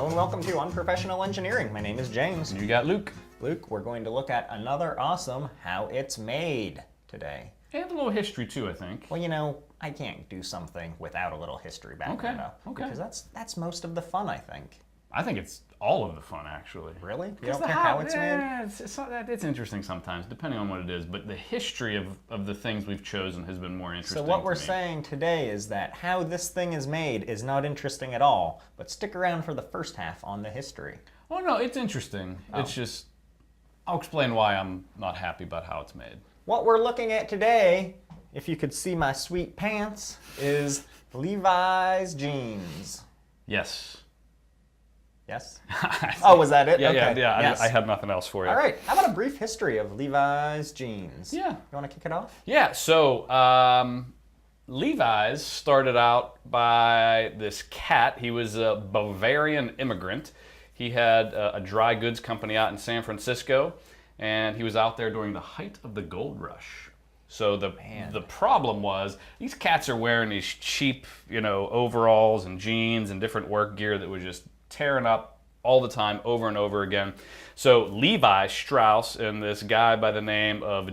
Hello and welcome to Unprofessional Engineering. My name is James. You got Luke. Luke, we're going to look at another awesome how it's made today. And a little history too, I think. Well, you know, I can't do something without a little history background up. Okay. Because that's most of the fun, I think. I think it's all of the fun, actually. Really? You don't care how it's made? It's interesting sometimes, depending on what it is. But the history of the things we've chosen has been more interesting. So what we're to me. saying today is that how this thing is made is not interesting at all. But stick around for the first half on the history. Oh no, it's interesting. It's just, I'll explain why I'm not happy about how it's made. What we're looking at today, if you could see my sweet pants, is Levi's jeans. Yes. Yes? Oh, was that it? Yeah, okay. yeah. Yes. I had nothing else for you. All right. How about a brief history of Levi's jeans? Yeah. You want to kick it off? Yeah, so Levi's started out by this cat. He was a Bavarian immigrant. He had a dry goods company out in San Francisco, and he was out there during the height of the gold rush. So the problem was these cats are wearing these cheap, overalls and jeans and different work gear that was just tearing up all the time, over and over again. So Levi Strauss and this guy by the name of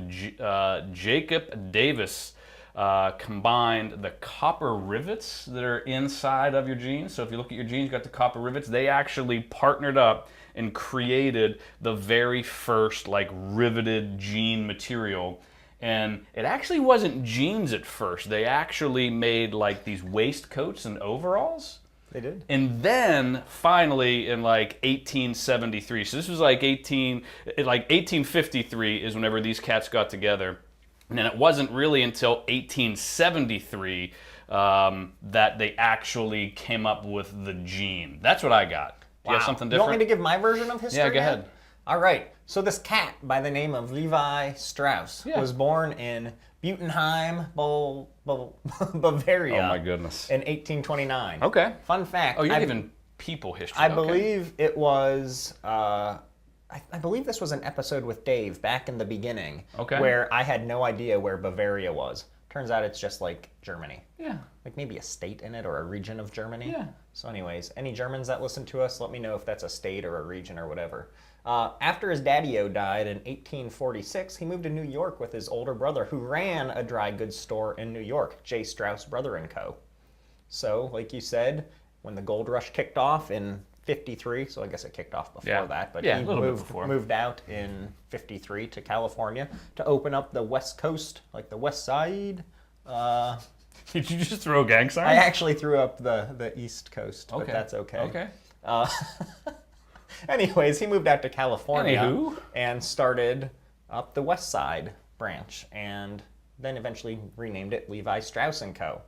Jacob Davis combined the copper rivets that are inside of your jeans. So if you look at your jeans, you got the copper rivets. They actually partnered up and created the very first riveted jean material. And it actually wasn't jeans at first. They actually made these waistcoats and overalls. They did. And then finally in 1873, so this was 1853 is whenever these cats got together. And then it wasn't really until 1873 that they actually came up with the jean. That's what I got. Do you have something different? You want me to give my version of history? Yeah, go ahead. All right. So this cat by the name of Levi Strauss was born in Butenheim, Bavaria. Oh my goodness. In 1829. Okay. Fun fact. Oh, you're giving people history. I believe it was. I believe this was an episode with Dave back in the beginning, where I had no idea where Bavaria was. Turns out it's just Germany. Yeah. Maybe a state in it or a region of Germany. Yeah. So anyways, any Germans that listen to us, let me know if that's a state or a region or whatever. After his daddy-o died in 1846, he moved to New York with his older brother, who ran a dry goods store in New York, J. Strauss Brother & Co. So, like you said, when the gold rush kicked off in 53, so I guess it kicked off before that, but he moved out in 53 to California to open up the West Coast, the West Side. Did you just throw a gang sign? I actually threw up the East Coast, but that's okay. Okay. Anyways, he moved out to California and started up the West Side branch, and then eventually renamed it Levi Strauss & Co.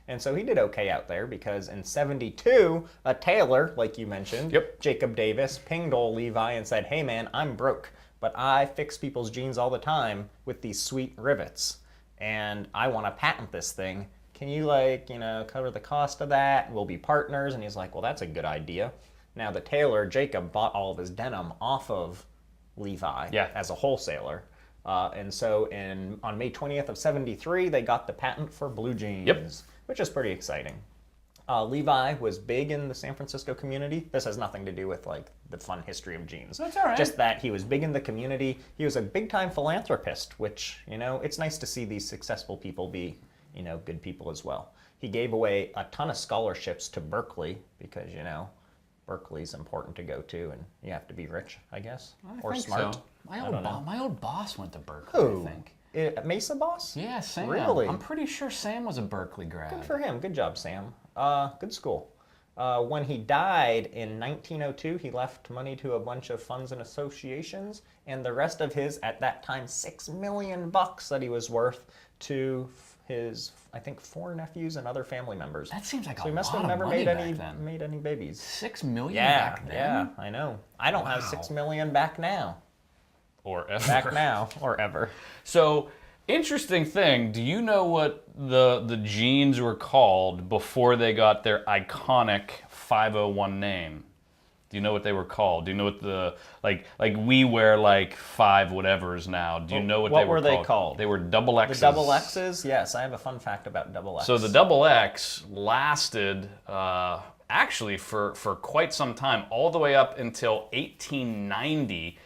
And so he did okay out there because in 72, a tailor, like you mentioned, Jacob Davis, pinged old Levi and said, "Hey man, I'm broke, but I fix people's jeans all the time with these sweet rivets, and I want to patent this thing. Can you cover the cost of that? We'll be partners." And he's like, "Well, that's a good idea." Now the tailor, Jacob, bought all of his denim off of Levi as a wholesaler. And so on May 20th of 73, they got the patent for blue jeans, which is pretty exciting. Levi was big in the San Francisco community. This has nothing to do with the fun history of jeans. That's all right. Just that he was big in the community. He was a big-time philanthropist, which, it's nice to see these successful people be, good people as well. He gave away a ton of scholarships to Berkeley because, Berkeley's important to go to, and you have to be rich, I guess, or smart. So. My old boss went to Berkeley, Who? I think. Mesa boss? Yeah, Sam. Really? I'm pretty sure Sam was a Berkeley grad. Good for him. Good job, Sam. Good school. When he died in 1902, he left money to a bunch of funds and associations, and the rest of his, at that time, $6 million that he was worth to his, I think, 4 nephews and other family members. That seems like so a he must lot have never of money made any babies. $6 million back then? Yeah, I know. I don't have $6 million back now. Or ever. Back now, or ever. So, interesting thing, do you know what the jeans were called before they got their iconic 501 name? Do you know what they were called? Do you know what the, we wear 5 whatevers now. Do you know what they were called? What were they called? They were double X's. The double X's? Yes, I have a fun fact about double X. So the double X lasted actually for quite some time, all the way up until 1890,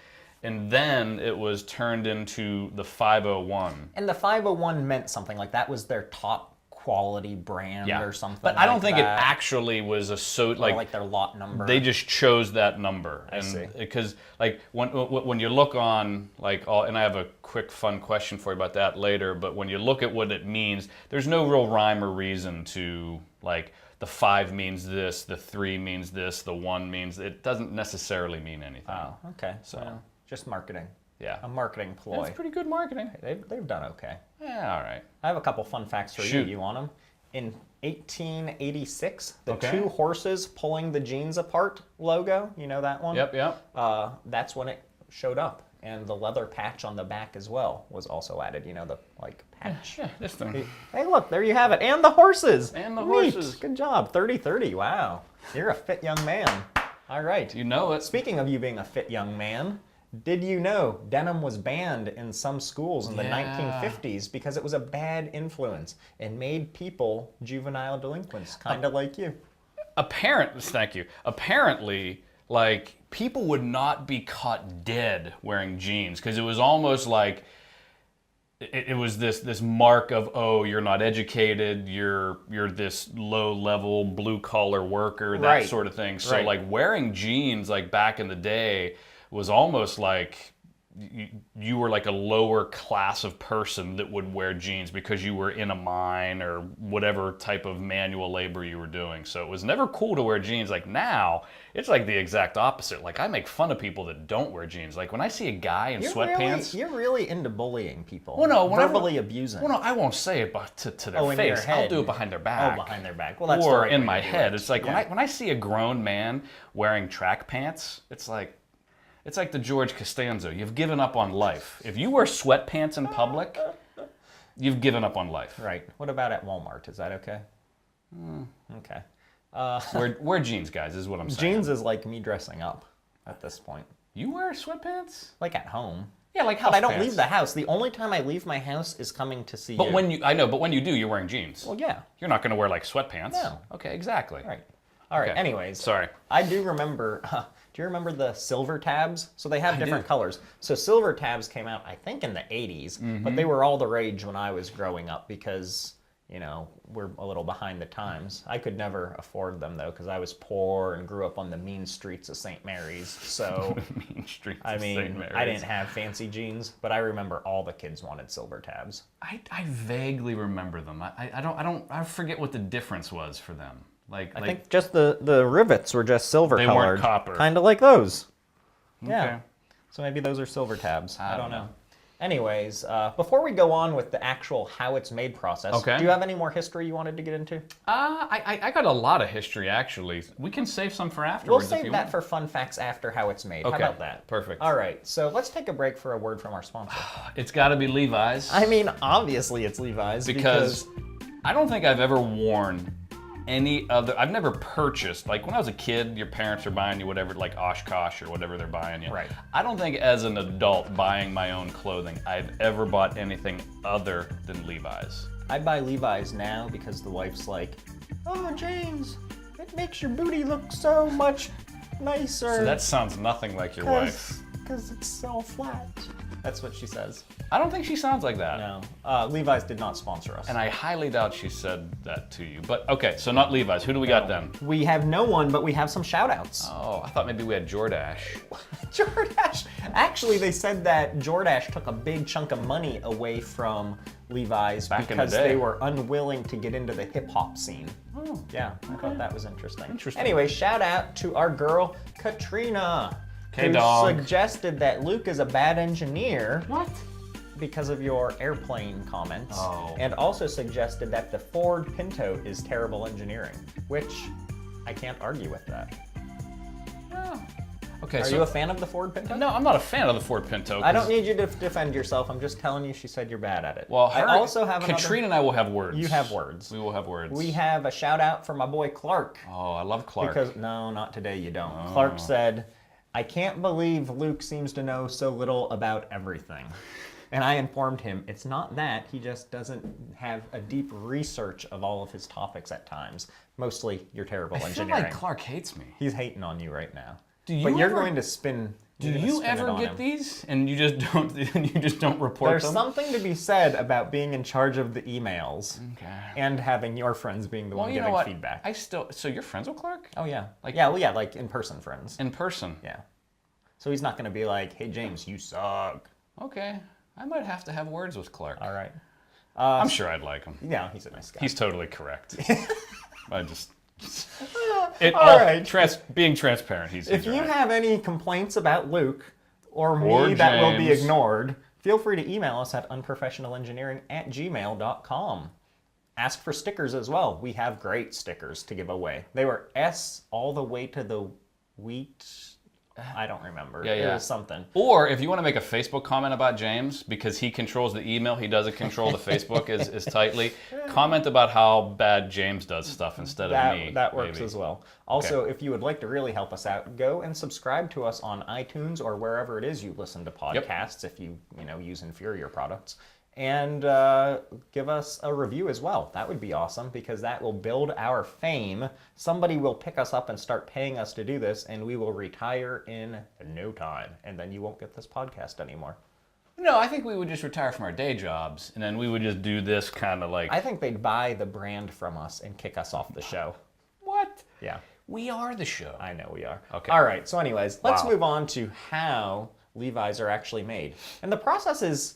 and then it was turned into the 501. And the 501 meant something like that was their top quality brand or something. But I don't think that. it actually was like their lot number. They just chose that number. I see. Because like when you look on like all, and I have a quick fun question for you about that later, but when you look at what it means, there's no real rhyme or reason to like the 5 means this, the 3 means this, the 1 means, it doesn't necessarily mean anything. Oh, okay. So well, just marketing. Yeah. A marketing ploy. That's pretty good marketing. They've done okay. Yeah, all right. I have a couple fun facts for you. You want them? In 1886, the 2 horses pulling the jeans apart logo, you know that one? Yep. That's when it showed up. And the leather patch on the back as well was also added, you know, the like patch. Yeah, this thing. Hey, look, there you have it. And the horses. And the Neat. horses. Good job. 30-30. Wow. You're a fit young man. All right. You know it. Speaking of you being a fit young man, did you know denim was banned in some schools in the 1950s because it was a bad influence and made people juvenile delinquents, kind of like you? Thank you. Apparently, like, people would not be caught dead wearing jeans because it was almost like it was this mark of, oh, you're not educated, you're this low level blue collar worker, that sort of thing. So like wearing jeans like back in the day was almost like you were like a lower class of person that would wear jeans because you were in a mine or whatever type of manual labor you were doing. So it was never cool to wear jeans. Like now, it's like the exact opposite. Like I make fun of people that don't wear jeans. Like when I see a guy in sweatpants. You're really into bullying people. Well, no, verbally abusing. Well, no, I won't say it to their face. I'll do it behind their back. Oh, behind their back. Well, that's or the right in way my to do head. it. It's like when I see a grown man wearing track pants, it's like the George Costanza. You've given up on life. If you wear sweatpants in public, you've given up on life. Right. What about at Walmart? Is that okay? Okay. Wear jeans, guys, is what I'm saying. Jeans is like me dressing up at this point. You wear sweatpants? Like at home. Yeah, like house But I don't pants. leave the house. The only time I leave my house is coming to see But you. when you do, you're wearing jeans. Well, yeah. You're not going to wear like sweatpants. No. Okay, exactly. Right. All right. Okay. Anyways. Sorry. I do remember. Do you remember the silver tabs? So they have different colors. So silver tabs came out, I think, in the 80s, but they were all the rage when I was growing up because, you know, we're a little behind the times. I could never afford them, though, because I was poor and grew up on the mean streets of St. Mary's. So, Mean streets I of St. mean, Mary's. I didn't have fancy jeans, but I remember all the kids wanted silver tabs. I vaguely remember them. I forget what the difference was for them. I think just the rivets were just silver colored. They weren't copper. Kind of like those. Okay. Yeah. So maybe those are silver tabs. I don't know. Anyways, before we go on with the actual how it's made process, do you have any more history you wanted to get into? I got a lot of history, actually. We can save some for afterwards. We'll save that for fun facts after how it's made. Okay. How about that? Perfect. All right, so let's take a break for a word from our sponsor. It's got to be Levi's. I mean, obviously it's Levi's. Because I don't think I've ever worn any other. I've never purchased, like when I was a kid, your parents are buying you whatever, like Oshkosh or whatever they're buying you. Right. I don't think as an adult buying my own clothing, I've ever bought anything other than Levi's. I buy Levi's now because the wife's like, oh, James, it makes your booty look so much nicer. So that sounds nothing like your wife. Because it's so flat. That's what she says. I don't think she sounds like that. No. Levi's did not sponsor us. And I highly doubt she said that to you. But okay, so not Levi's. Who do we got then? We have no one, but we have some shout-outs. Oh, I thought maybe we had Jordache. Jordache. Actually, they said that Jordache took a big chunk of money away from Levi's Back in the because day. they were unwilling to get into the hip-hop scene. Oh, yeah, I thought that was interesting. Interesting. Anyway, shout out to our girl, Katrina, Okay, who dog. suggested that Luke is a bad engineer. What? Because of your airplane comments. Oh. And also suggested that the Ford Pinto is terrible engineering, which I can't argue with that. Oh. Okay, Are you a fan of the Ford Pinto? No, I'm not a fan of the Ford Pinto. I don't need you to defend yourself. I'm just telling you she said you're bad at it. Well, I also have Katrina and I will have words. You have words. We will have words. We have a shout out for my boy Clark. Oh, I love Clark. Because no, not today you don't. Oh. Clark said, I can't believe Luke seems to know so little about everything. And I informed him it's not that. He just doesn't have a deep research of all of his topics at times. Mostly your terrible engineering. I feel like Clark hates me. He's hating on you right now. But you're going to spin. Do you ever get these and you just don't? And you just don't report There's them? There's something to be said about being in charge of the emails, and having your friends being the one giving feedback. So you're friends with Clark? Oh yeah, like in-person friends. In person. Yeah. So he's not going to be like, "Hey James, you suck." Okay, I might have to have words with Clark. All right. I'm sure I'd like him. Yeah, he's a nice guy. He's totally correct. I just. All right. Being transparent, If you have any complaints about Luke or me Or that will be James. ignored, feel free to email us at unprofessionalengineering@gmail.com. Ask for stickers as well. We have great stickers to give away. They were S all the way to the wheat. I don't remember. Yeah. It was something. Or if you want to make a Facebook comment about James, because he controls the email, he doesn't control the Facebook as tightly, comment about how bad James does stuff instead of me. That works as well. Also, if you would like to really help us out, go and subscribe to us on iTunes or wherever it is you listen to podcasts if you use inferior products. And give us a review as well. That would be awesome because that will build our fame. Somebody will pick us up and start paying us to do this, and we will retire in no time. And then you won't get this podcast anymore. No, I think we would just retire from our day jobs, and then we would just do this kind of like... I think they'd buy the brand from us and kick us off the show. What? Yeah. We are the show. I know we are. Okay. All right, so anyways, let's move on to how Levi's are actually made. And the process is...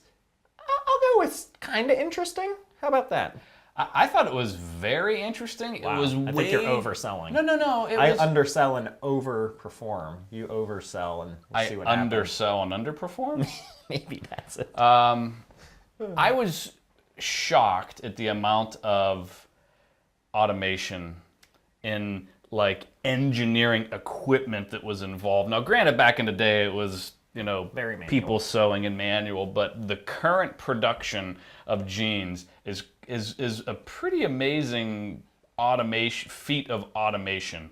I'll go with kind of interesting. How about that? I thought it was very interesting. Wow. It was I think you're overselling. No. I undersell and overperform. You oversell and we'll see what happens. I undersell and underperform? Maybe that's it. I was shocked at the amount of automation in like engineering equipment that was involved. Now, granted, back in the day, it was... very manual. People sewing and manual, but the current production of jeans is a pretty amazing feat of automation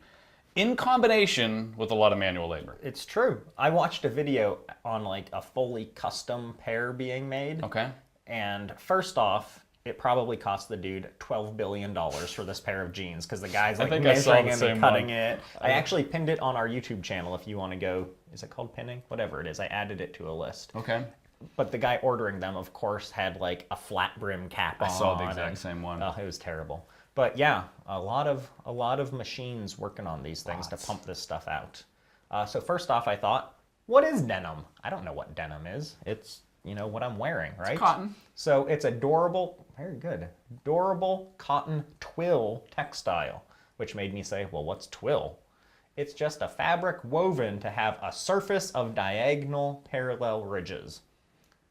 in combination with a lot of manual labor. It's true. I watched a video on like a fully custom pair being made. Okay. And first off, it probably cost the dude $12 billion for this pair of jeans because the guy's like measuring it and cutting it. I actually pinned it on our YouTube channel if you want to go. Is it called pinning? Whatever it is. I added it to a list. Okay. But the guy ordering them, of course, had like a flat brim cap on. I saw the exact same one. Oh, it was terrible. But yeah, a lot of machines working on these things to pump this stuff out. So first off, I thought, what is denim? I don't know what denim is. It's what I'm wearing, right? It's cotton. So it's a durable cotton twill textile, which made me say, well, what's twill? It's just a fabric woven to have a surface of diagonal parallel ridges.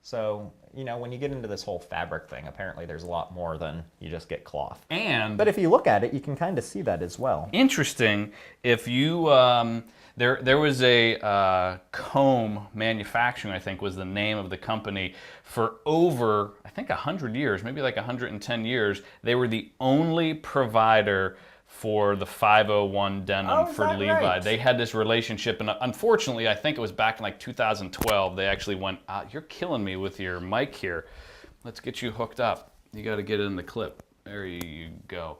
So, when you get into this whole fabric thing, apparently there's a lot more than you just get cloth. But if you look at it, you can kind of see that as well. Interesting. If you, there was a comb manufacturing, I think was the name of the company, for over, I think 100 years, maybe like 110 years. They were the only provider for the 501 denim for Levi. Right? They had this relationship, and unfortunately, I think it was back in like 2012, they actually went, you're killing me with your mic here. Let's get you hooked up. You got to get it in the clip. There you go.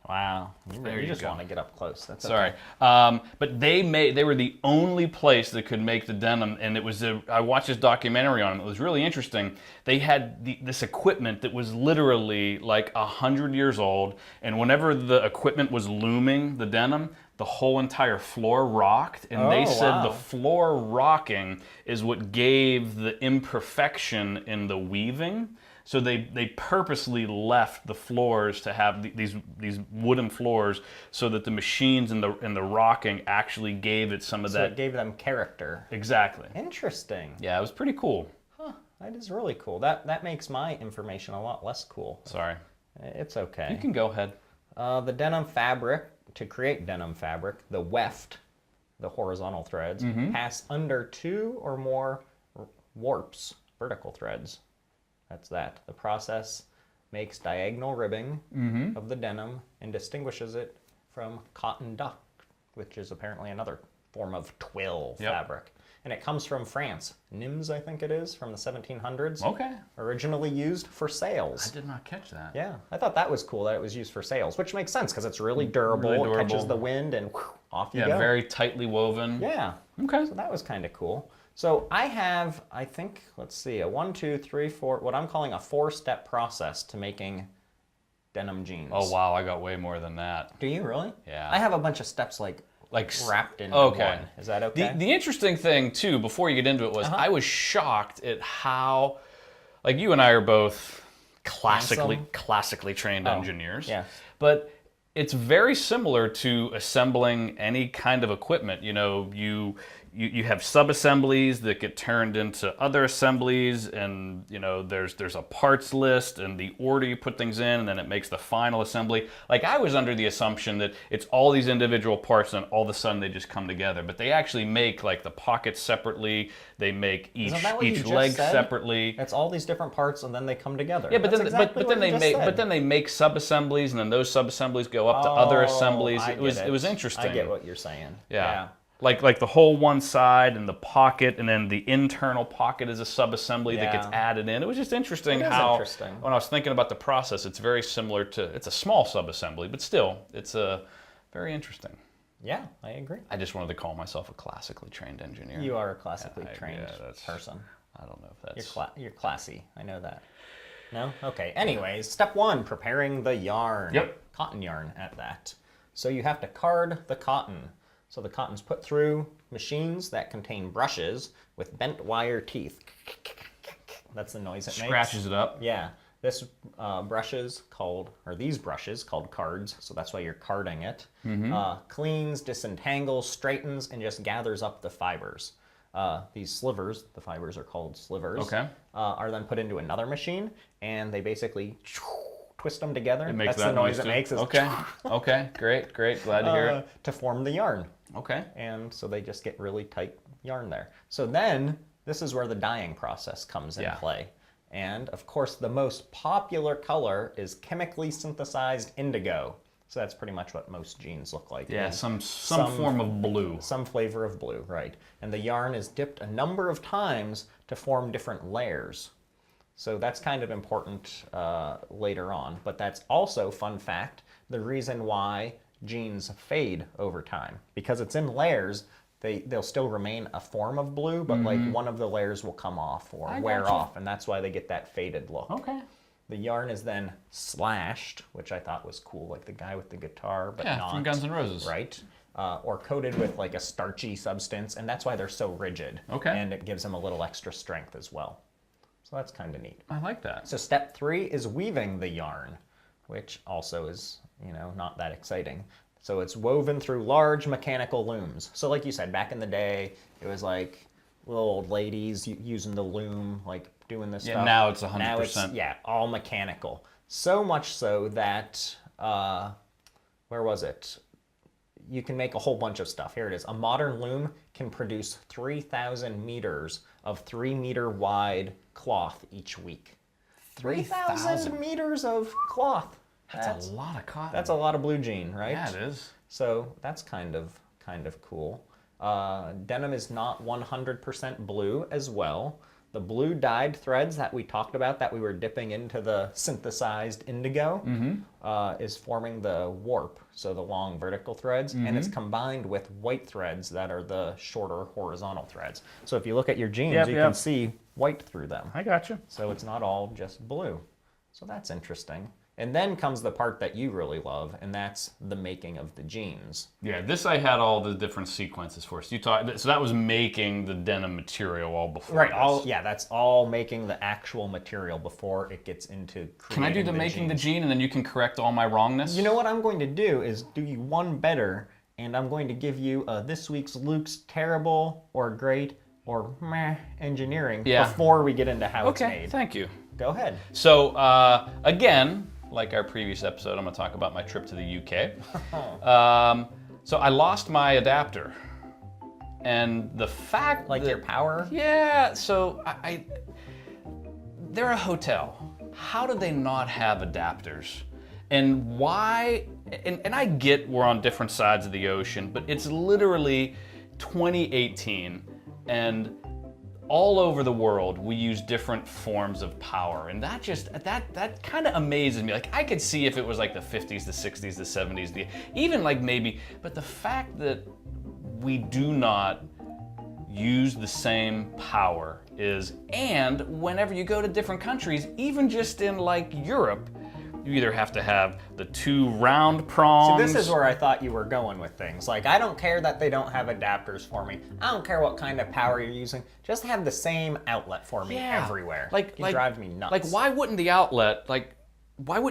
Wow, you just want to get up close. That's sorry. Okay. But they were the only place that could make the denim, and it was I watched this documentary on them. It was really interesting. They had this equipment that was literally like 100 years old, and whenever the equipment was looming the denim, the whole entire floor rocked, and they said the floor rocking is what gave the imperfection in the weaving. So they purposely left the floors to have these wooden floors so that the machines and the rocking actually gave it some of that. So it gave them character. Exactly. Interesting. Yeah, it was pretty cool. Huh, that is really cool. That makes my information a lot less cool. Sorry. It's okay. You can go ahead. The denim fabric, to create denim fabric, the weft, the horizontal threads, pass under 2 or more warps, vertical threads. That's that. The process makes diagonal ribbing of the denim and distinguishes it from cotton duck, which is apparently another form of twill fabric. and it comes from France. Nims, I think it is, from the 1700s. Okay. Originally used for sails. I did not catch that. Yeah, I thought that was cool that it was used for sails, which makes sense because it's really durable. It catches the wind and off you go. Yeah, very tightly woven. Yeah. Okay. So that was kind of cool. So I have, I think, let's see, a 1, 2, 3, 4, what I'm calling a 4-step process to making denim jeans. Oh, wow, I got way more than that. Do you really? Yeah. I have a bunch of steps like wrapped into okay. one. Is that okay? The interesting thing, too, before you get into it was I was shocked at how, like you and I are both classically trained engineers. Yeah. But it's very similar to assembling any kind of equipment. You know, you have sub-assemblies that get turned into other assemblies, and you know there's a parts list and the order you put things in, and then it makes the final assembly. Like I was under the assumption that it's all these individual parts and all of a sudden they just come together, but they actually make like the pockets separately. They make each leg separately. It's all these different parts and then they come together. Yeah, but then they make sub-assemblies, and then those sub-assemblies go up to other assemblies. It was interesting. I get what you're saying. Yeah. Like the whole one side and the pocket, and then the internal pocket is a sub-assembly that gets added in. It was just interesting how, when I was thinking about the process, it's very similar to, it's a small sub-assembly, but still, it's very interesting. Yeah, I agree. I just wanted to call myself a classically trained engineer. You are a classically trained person. I don't know if that's... You're classy, I know that. No? Okay, anyways, step 1, preparing the yarn. Yep. Cotton yarn at that. So you have to card the cotton. So the cotton's put through machines that contain brushes with bent wire teeth. That's the noise it makes. Scratches it up. Yeah. These brushes called cards, so that's why you're carding it. Cleans, disentangles, straightens, and just gathers up the fibers. These slivers, the fibers are called slivers, are then put into another machine, and they basically twist them together. That's the noise it makes. Okay, great, glad to hear it. To form the yarn. Okay. And so they just get really tight yarn there. So then, this is where the dyeing process comes in play. And of course, the most popular color is chemically synthesized indigo. So that's pretty much what most jeans look like. Yeah, some form of blue. Some flavor of blue, right. And the yarn is dipped a number of times to form different layers. So that's kind of important later on. But that's also, fun fact, the reason why jeans fade over time. Because it's in layers, they'll still remain a form of blue, but like one of the layers will come off or wear off, and that's why they get that faded look. Okay. The yarn is then slashed, which I thought was cool, like the guy with the guitar, but not. From Guns N' Roses. Right. Or coated with like a starchy substance, and that's why they're so rigid. Okay. And it gives them a little extra strength as well. So that's kind of neat. I like that. So step 3 is weaving the yarn, which also is, not that exciting. So it's woven through large mechanical looms. So like you said, back in the day, it was like little old ladies using the loom, like doing this stuff. Now it's 100%. Now it's, all mechanical. So much so that, where was it? You can make a whole bunch of stuff. Here it is. A modern loom can produce 3,000 meters of 3-meter wide cloth each week. 3,000 meters of cloth. That's a lot of cotton. That's a lot of blue jean, right? Yeah, it is. So that's kind of cool. Denim is not 100% blue as well. The blue dyed threads that we talked about that we were dipping into the synthesized indigo is forming the warp, so the long vertical threads, and it's combined with white threads that are the shorter horizontal threads. So if you look at your jeans, you can see white through them. I got you. So it's not all just blue. So that's interesting. And then comes the part that you really love, and that's the making of the jeans. Yeah, this I had all the different sequences for. So that was making the denim material all before. Right. That's all making the actual material before it gets into creating. Can I do the making the jean, and then you can correct all my wrongness? You know what I'm going to do is do you one better, and I'm going to give you this week's Luke's terrible or great or meh engineering before we get into how it's made. Okay, thank you. Go ahead. So again, like our previous episode, I'm going to talk about my trip to the UK. So I lost my adapter. And the fact like your power? Yeah, so they're a hotel. How do they not have adapters? And why? And I get we're on different sides of the ocean, but it's literally 2018. And all over the world, we use different forms of power, and that kind of amazes me. Like, I could see if it was like the 50s, the 60s, the 70s, even like maybe, but the fact that we do not use the same power and whenever you go to different countries, even just in like Europe, you either have to have the 2 round prongs. See, this is where I thought you were going with things. Like, I don't care that they don't have adapters for me. I don't care what kind of power you're using. Just have the same outlet for me everywhere. You drive me nuts. Like, why wouldn't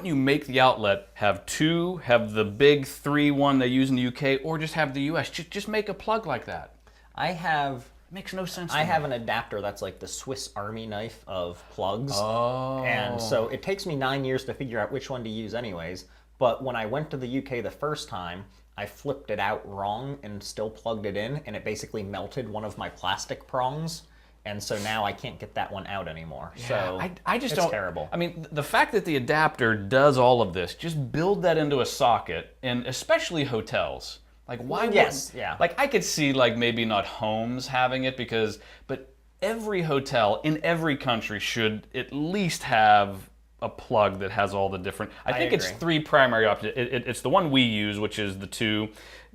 you make the outlet have the big 3 one they use in the UK, or just have the US? Just make a plug like that. It makes no sense to me. I have an adapter that's like the Swiss Army knife of plugs. Oh. And so it takes me 9 years to figure out which one to use anyways. But when I went to the UK the first time, I flipped it out wrong and still plugged it in, and it basically melted one of my plastic prongs. And so now I can't get that one out anymore. Yeah, So I just it's don't. terrible. I mean, the fact that the adapter does all of this, just build that into a socket, and especially hotels. Like, why? Yes, yeah. Like, I could see like maybe not homes having it but every hotel in every country should at least have a plug that has all the different. I think it's 3 primary options. It's the one we use, which is the 2.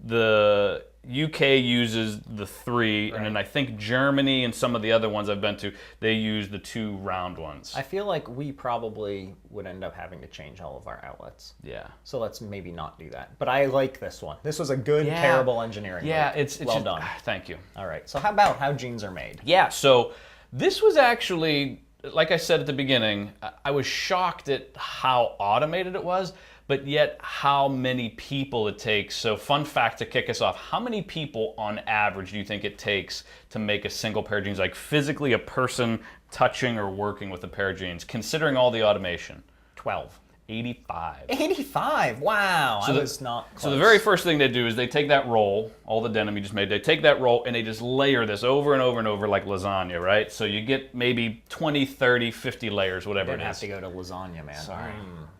The UK uses the 3, and then I think Germany and some of the other ones I've been to, they use the 2 round ones. I feel like we probably would end up having to change all of our outlets. Yeah. So let's maybe not do that. But I like this one. This was a good, terrible engineering. Yeah, work. it's well just, done. Thank you. All right. So how about how jeans are made? Yeah, so this was actually, like I said at the beginning, I was shocked at how automated it was, but yet how many people it takes. So fun fact to kick us off, how many people on average do you think it takes to make a single pair of jeans? Like physically a person touching or working with a pair of jeans, considering all the automation? 12. 85. 85? Wow, I was not close. So the very first thing they do is they take that roll, all the denim you just made, they take that roll and they just layer this over and over and over like lasagna, right? So you get maybe 20, 30, 50 layers, whatever it is. Didn't have to go to lasagna, man. Sorry.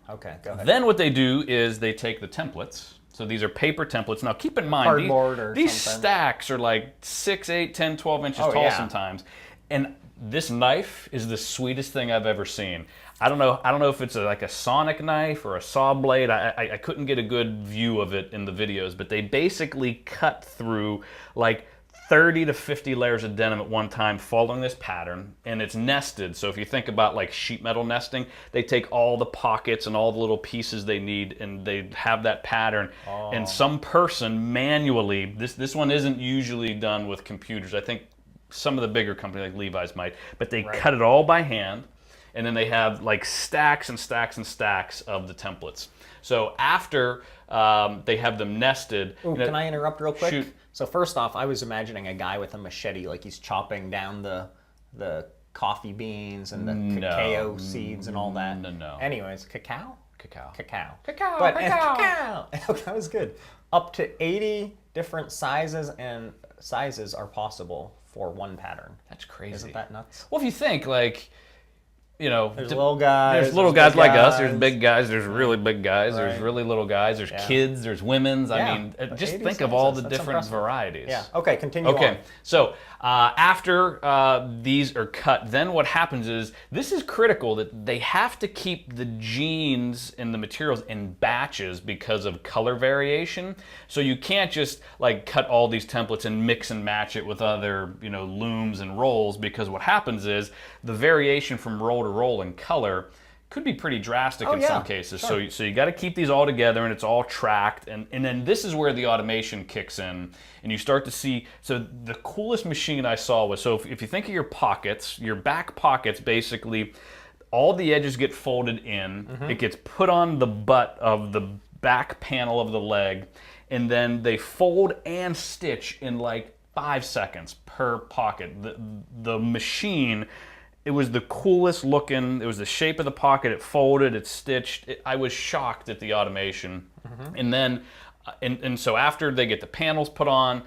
Okay, go ahead. Then what they do is they take the templates. So these are paper templates. Now keep in mind, Cardboard or these something. stacks are like 6, 8, 10, 12 inches tall sometimes. And this knife is the sweetest thing I've ever seen. I don't know if it's like a sonic knife or a saw blade. I couldn't get a good view of it in the videos, but they basically cut through like 30 to 50 layers of denim at one time following this pattern, and it's nested. So if you think about like sheet metal nesting, they take all the pockets and all the little pieces they need and they have that pattern. And some person manually, this one isn't usually done with computers. I think some of the bigger companies like Levi's might, but they cut it all by hand. And then they have like stacks and stacks and stacks of the templates. So after they have them nested. Ooh, can I interrupt real quick? Shoot. So first off, I was imagining a guy with a machete, like he's chopping down the coffee beans and the cacao seeds and all that. No. Anyways, cacao? Cacao. But cacao. That was good. Up to 80 different sizes are possible for one pattern. That's crazy. Isn't that nuts? Well, if you think like, you know, there's little guys. There's little guys like us. There's big guys. There's really big guys. Right. There's really little guys. There's kids. There's women's. I mean, just think of all the different varieties. Yeah. Okay. Continue. Okay. So after these are cut, then what happens is this is critical that they have to keep the jeans and the materials in batches because of color variation. So you can't just like cut all these templates and mix and match it with other, you know, looms and rolls, because what happens is the variation from roll to roll in color could be pretty drastic in some cases. Sure. So you got to keep these all together and it's all tracked. And then this is where the automation kicks in and you start to see. So the coolest machine I saw was, so if you think of your pockets, your back pockets, basically all the edges get folded in. It gets put on the butt of the back panel of the leg, and then they fold and stitch in like 5 seconds per pocket. The machine, it was the coolest looking. It was the shape of the pocket. It folded, it stitched. I was shocked at the automation. And then, and so after they get the panels put on,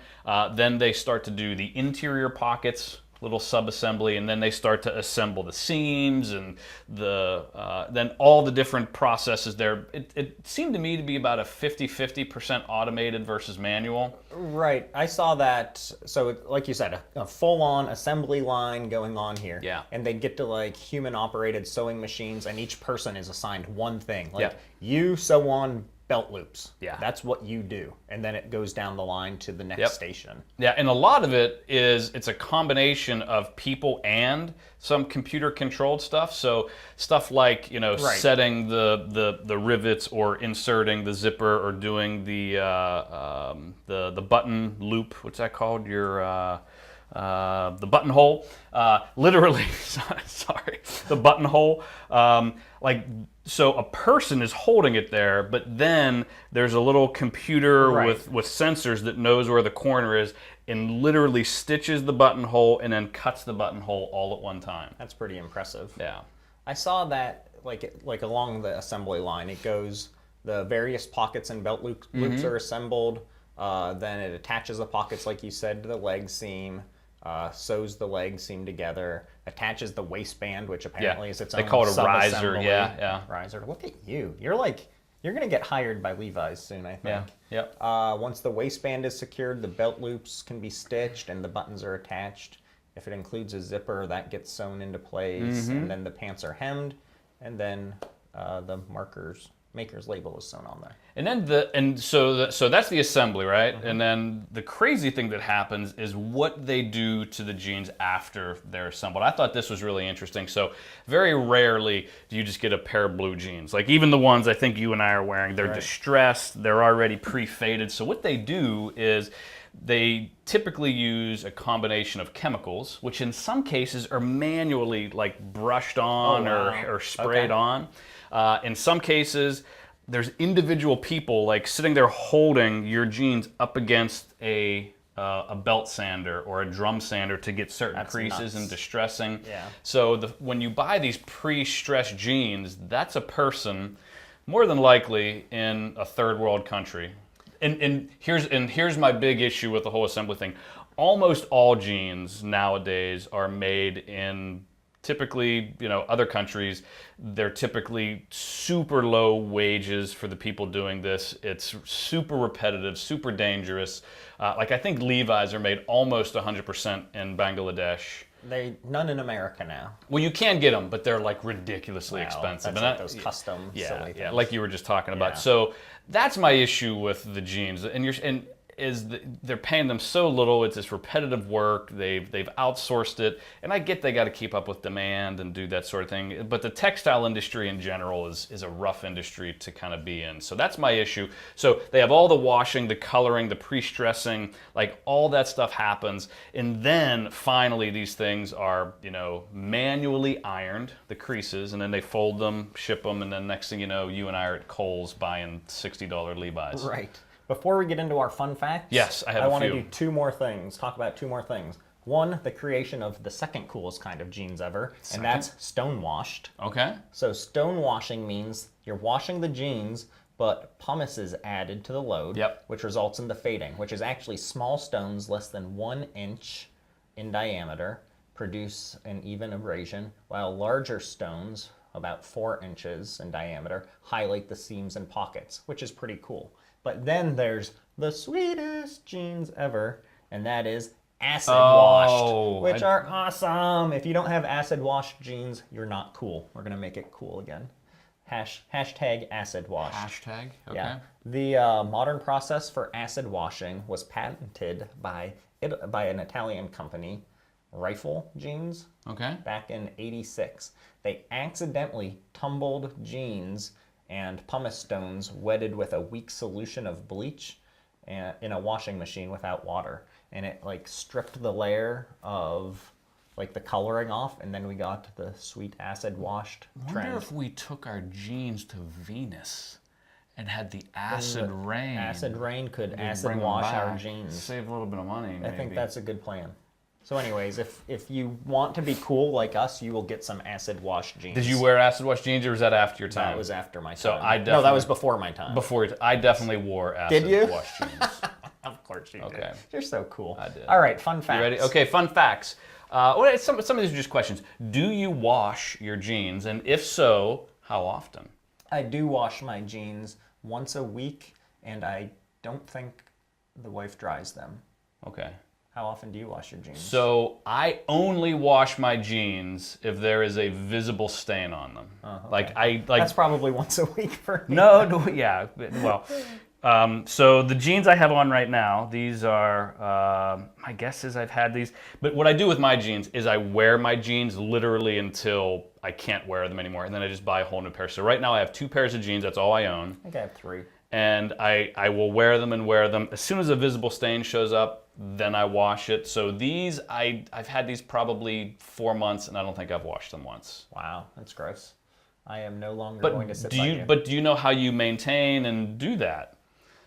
then they start to do the interior pockets. little sub-assembly, and then they start to assemble the seams and then all the different processes there. It seemed to me to be about a 50% automated versus manual. Right. I saw that. So, like you said, a full-on assembly line going on here. Yeah. And they get to like human-operated sewing machines, and each person is assigned one thing. Like, Yeah. you sew on belt loops. Yeah. That's what you do. And then it goes down the line to the next Yep. station. Yeah, and a lot of it's a combination of people and some computer controlled stuff. So stuff like, Right. setting the rivets or inserting the zipper or doing the button loop. What's that called? The buttonhole. Literally, sorry, the buttonhole. So a person is holding it there, but then there's a little computer Right. with sensors that knows where the corner is and literally stitches the buttonhole and then cuts the buttonhole all at one time. That's pretty impressive. Yeah. I saw that like along the assembly line, it goes, the various pockets and belt loops are assembled. Then it attaches the pockets, like you said, to the leg seam. Sews the leg seam together, attaches the waistband, which apparently is its own They call it a sub-assembly. riser, yeah. Riser. Look at you. You're going to get hired by Levi's soon, I think. Yeah. Yep. Once the waistband is secured, the belt loops can be stitched and the buttons are attached. If it includes a zipper, that gets sewn into place, and then the pants are hemmed, and then the maker's label is sewn on there. And then so that's the assembly, right? And then the crazy thing that happens is what they do to the jeans after they're assembled. I thought this was really interesting. So very rarely do you just get a pair of blue jeans. Like even the ones I think you and I are wearing, they're distressed, they're already pre-faded. So what they do is they typically use a combination of chemicals, which in some cases are manually like brushed on or sprayed on. In some cases, there's individual people like sitting there holding your jeans up against a belt sander or a drum sander to get certain creases and distressing. Yeah. So when you buy these pre-stressed jeans, that's a person more than likely in a third world country. And here's my big issue with the whole assembly thing. Almost all jeans nowadays are made in typically, other countries. They're typically super low wages for the people doing this. It's super repetitive, super dangerous. I think Levi's are made almost 100% in Bangladesh. None in America now. Well, you can get them, but they're like ridiculously expensive. That's like those custom silly things. Like you were just talking about. Yeah. So that's my issue with the jeans, they're paying them so little. It's this repetitive work. They've outsourced it, and I get they got to keep up with demand and do that sort of thing. But the textile industry in general is a rough industry to kind of be in. So that's my issue. So they have all the washing, the coloring, the pre-stressing, like all that stuff happens, and then finally these things are manually ironed, the creases, and then they fold them, ship them, and then next thing you know, you and I are at Kohl's buying $60 Levi's. Right. Before we get into our fun facts, yes, I want to do two more things. Talk about two more things. One, the creation of the second coolest kind of jeans ever, and that's stonewashed. Okay. So stonewashing means you're washing the jeans, but pumice is added to the load, which results in the fading, which is actually small stones less than 1 inch in diameter produce an even abrasion, while larger stones, about 4 inches in diameter, highlight the seams and pockets, which is pretty cool. But then there's the sweetest jeans ever, and that is acid washed, which are awesome. If you don't have acid washed jeans, you're not cool. We're going to make it cool again. Hashtag acid wash. Hashtag? Okay. Yeah. The modern process for acid washing was patented by an Italian company, Rifle Jeans, back in '86. They accidentally tumbled jeans and pumice stones wetted with a weak solution of bleach in a washing machine without water. And it stripped the layer of the coloring off, and then we got the sweet acid washed trend. I wonder if we took our jeans to Venus and had the acid rain. Acid rain could acid wash our jeans. Save a little bit of money, maybe. I think that's a good plan. So anyways, if you want to be cool like us, you will get some acid wash jeans. Did you wear acid wash jeans, or was that after your time? That was after my time. So No, that was before my time. I definitely wore acid wash jeans. Of course you Okay. did. You're so cool. I did. All right, fun facts. You ready? Okay, fun facts. Well, some of these are just questions. Do you wash your jeans? And if so, how often? I do wash my jeans once a week, and I don't think the wife dries them. Okay. How often do you wash your jeans? So I only wash my jeans if there is a visible stain on them. Okay. That's probably once a week for me. No, yeah. Well, so the jeans I have on right now, these are, my guess is I've had these. But what I do with my jeans is I wear my jeans literally until I can't wear them anymore, and then I just buy a whole new pair. So right now I have 2 pairs of jeans. That's all I own. I think I have 3. And I will wear them and wear them. As soon as a visible stain shows up, then I wash it. So these, I've had these probably 4 months, and I don't think I've washed them once. Wow, that's gross. I am no longer going to sit by you. But do you know how you maintain and do that?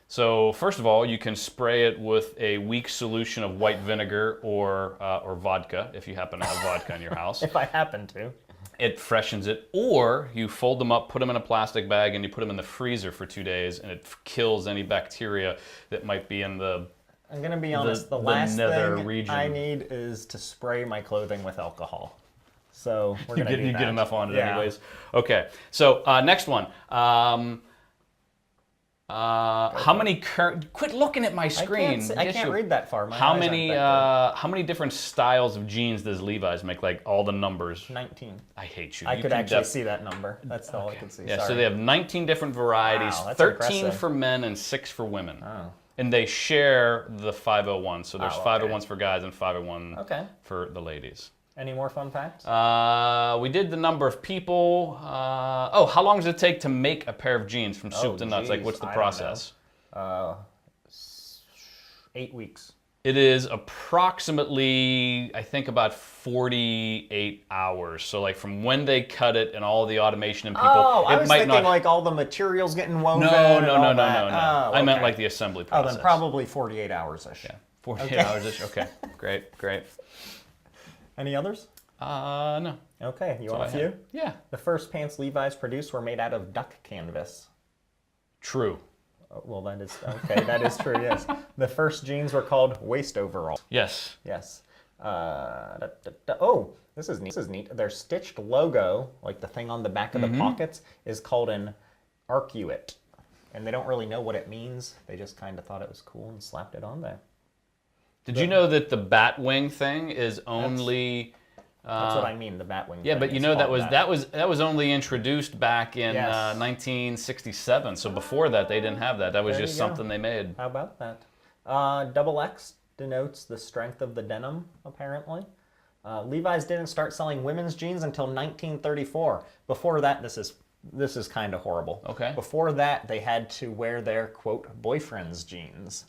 So first of all, you can spray it with a weak solution of white vinegar or vodka, if you happen to have vodka in your house. If I happen to. It freshens it. Or you fold them up, put them in a plastic bag, and you put them in the freezer for 2 days, and it kills any bacteria that might be in the I'm going to be honest, the last thing I need is to spray my clothing with alcohol. So we're going to do that. You get enough on it anyways. Okay, so next one. How many quit looking at my screen. I can't read that far. How many different styles of jeans does Levi's make? Like all the numbers? 19. I hate you. I could actually see that number. That's all I could see. Yeah, Sorry. so they have 19 different varieties, Wow, that's 13 impressive. for men and 6 for women. Oh. And they share the 501. So there's Oh, okay. 501s for guys and 501 for the ladies. Any more fun facts? We did the number of people. How long does it take to make a pair of jeans from soup to nuts? Like, what's the process? 8 weeks. It is approximately, I think, about 48 hours. So, like, from when they cut it and all the automation and people, I was thinking like all the materials getting woven. No. I meant like the assembly process. Oh, then probably 48 hours-ish. Yeah, 48 hours-ish. Okay, great. Any others? No. Okay, you want a few? Yeah. The first pants Levi's produced were made out of duck canvas. True. Oh, well, that is okay. That is true. Yes. The first jeans were called waist overall. Yes. Yes. Oh, this is neat. Their stitched logo, like the thing on the back of the pockets, is called an arcuate, and they don't really know what it means. They just kind of thought it was cool and slapped it on there. Did you know that the bat wing thing is only? That's what I mean. The bat wing. Yeah, but you know that was only introduced back in Yes. 1967. So before that, they didn't have that. That was just something they made. How about that? Double X denotes the strength of the denim, apparently. Levi's didn't start selling women's jeans until 1934. Before that, this is kind of horrible. Okay. Before that, they had to wear their, quote, boyfriend's jeans.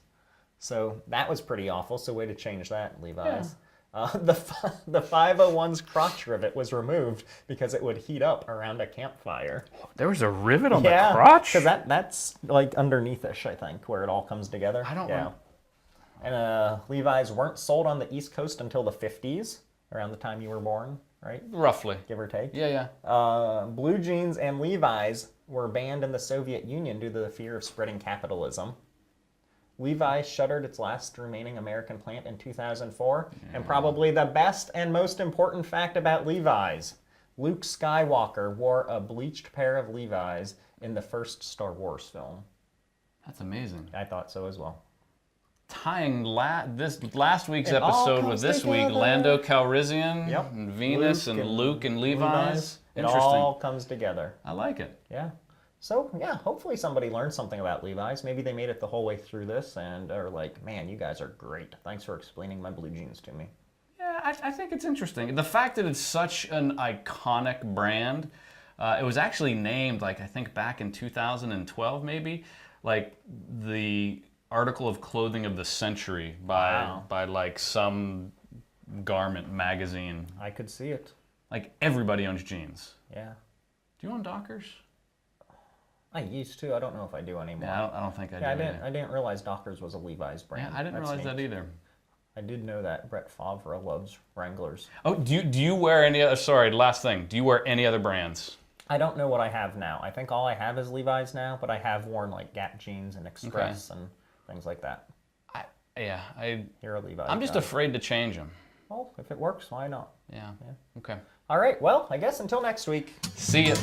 So that was pretty awful, so way to change that, Levi's. Yeah. The 501's crotch rivet was removed because it would heat up around a campfire. There was a rivet on the crotch? Because that's like underneath-ish, I think, where it all comes together. I don't know. And Levi's weren't sold on the East Coast until the 50s, around the time you were born, right? Roughly. Give or take. Yeah. Blue jeans and Levi's were banned in the Soviet Union due to the fear of spreading capitalism. Levi's shuttered its last remaining American plant in 2004. And probably the best and most important fact about Levi's, Luke Skywalker wore a bleached pair of Levi's in the first Star Wars film. That's amazing. I thought so as well. Tying this last week's episode with this week, Lando Calrissian, and Venus, and Luke and Levi's. It all comes together. I like it. Yeah. So, yeah, hopefully somebody learned something about Levi's. Maybe they made it the whole way through this and are like, man, you guys are great. Thanks for explaining my blue jeans to me. Yeah, I think it's interesting. The fact that it's such an iconic brand, it was actually named, like, I think back in 2012 maybe, like the article of clothing of the century by like some garment magazine. I could see it. Like everybody owns jeans. Yeah. Do you own Dockers? I used to. I don't know if I do anymore. Yeah, I don't think I do. I didn't realize Dockers was a Levi's brand. Yeah, I didn't realize that either. I did know that Brett Favre loves Wranglers. Oh, do you wear any other? Sorry, last thing. Do you wear any other brands? I don't know what I have now. I think all I have is Levi's now, but I have worn like Gap jeans and Express and things like that. You're a Levi's. I'm just afraid to change them. well, if it works, why not? Yeah. Okay. All right. Well, I guess until next week. See ya.